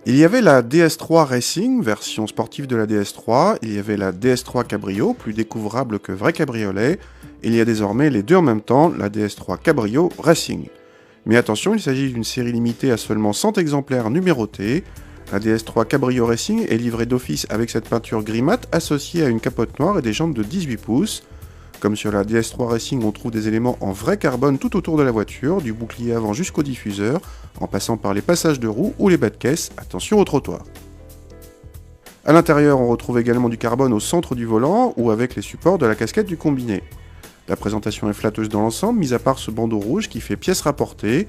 Il y avait la DS3 Racing, version sportive de la DS3, il y avait la DS3 Cabrio, plus découvrable que vrai cabriolet, et il y a désormais les deux en même temps, la DS3 Cabrio Racing. Mais attention, il s'agit d'une série limitée à seulement 100 exemplaires numérotés. La DS3 Cabrio Racing est livrée d'office avec cette peinture gris mat associée à une capote noire et des jantes de 18 pouces. Comme sur la DS3 Racing, on trouve des éléments en vrai carbone tout autour de la voiture, du bouclier avant jusqu'au diffuseur, en passant par les passages de roues ou les bas de caisse, attention au trottoir. A l'intérieur, on retrouve également du carbone au centre du volant ou avec les supports de la casquette du combiné. La présentation est flatteuse dans l'ensemble, mis à part ce bandeau rouge qui fait pièce rapportée.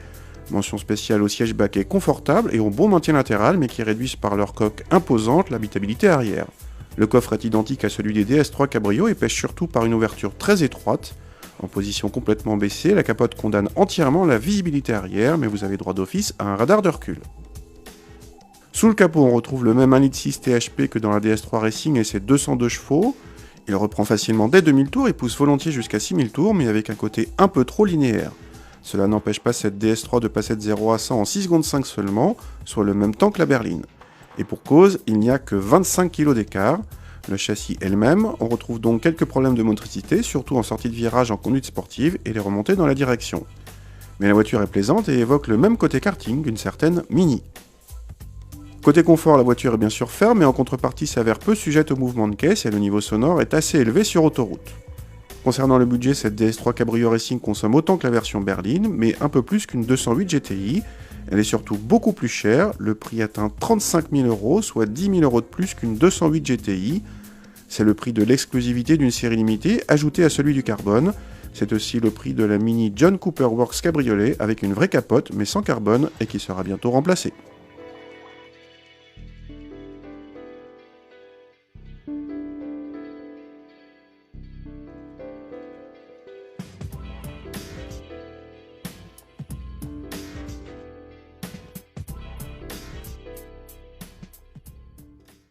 Mention spéciale au siège baquet confortable et au bon maintien latéral, mais qui réduisent par leur coque imposante l'habitabilité arrière. Le coffre est identique à celui des DS3 Cabrio et pêche surtout par une ouverture très étroite. En position complètement baissée, la capote condamne entièrement la visibilité arrière, mais vous avez droit d'office à un radar de recul. Sous le capot, on retrouve le même 1,6 litre THP que dans la DS3 Racing et ses 202 chevaux. Il reprend facilement dès 2000 tours et pousse volontiers jusqu'à 6000 tours, mais avec un côté un peu trop linéaire. Cela n'empêche pas cette DS3 de passer de 0 à 100 en 6 secondes 5 seulement, soit le même temps que la berline. Et pour cause, il n'y a que 25 kg d'écart. Le châssis est le même, on retrouve donc quelques problèmes de motricité, surtout en sortie de virage en conduite sportive et les remontées dans la direction. Mais la voiture est plaisante et évoque le même côté karting qu'une certaine Mini. Côté confort, la voiture est bien sûr ferme, mais en contrepartie s'avère peu sujette au mouvement de caisse et le niveau sonore est assez élevé sur autoroute. Concernant le budget, cette DS3 Cabrio Racing consomme autant que la version berline, mais un peu plus qu'une 208 GTI. Elle est surtout beaucoup plus chère, le prix atteint 35 000 €, soit 10 000 € de plus qu'une 208 GTI. C'est le prix de l'exclusivité d'une série limitée, ajouté à celui du carbone. C'est aussi le prix de la Mini John Cooper Works Cabriolet, avec une vraie capote, mais sans carbone, et qui sera bientôt remplacée.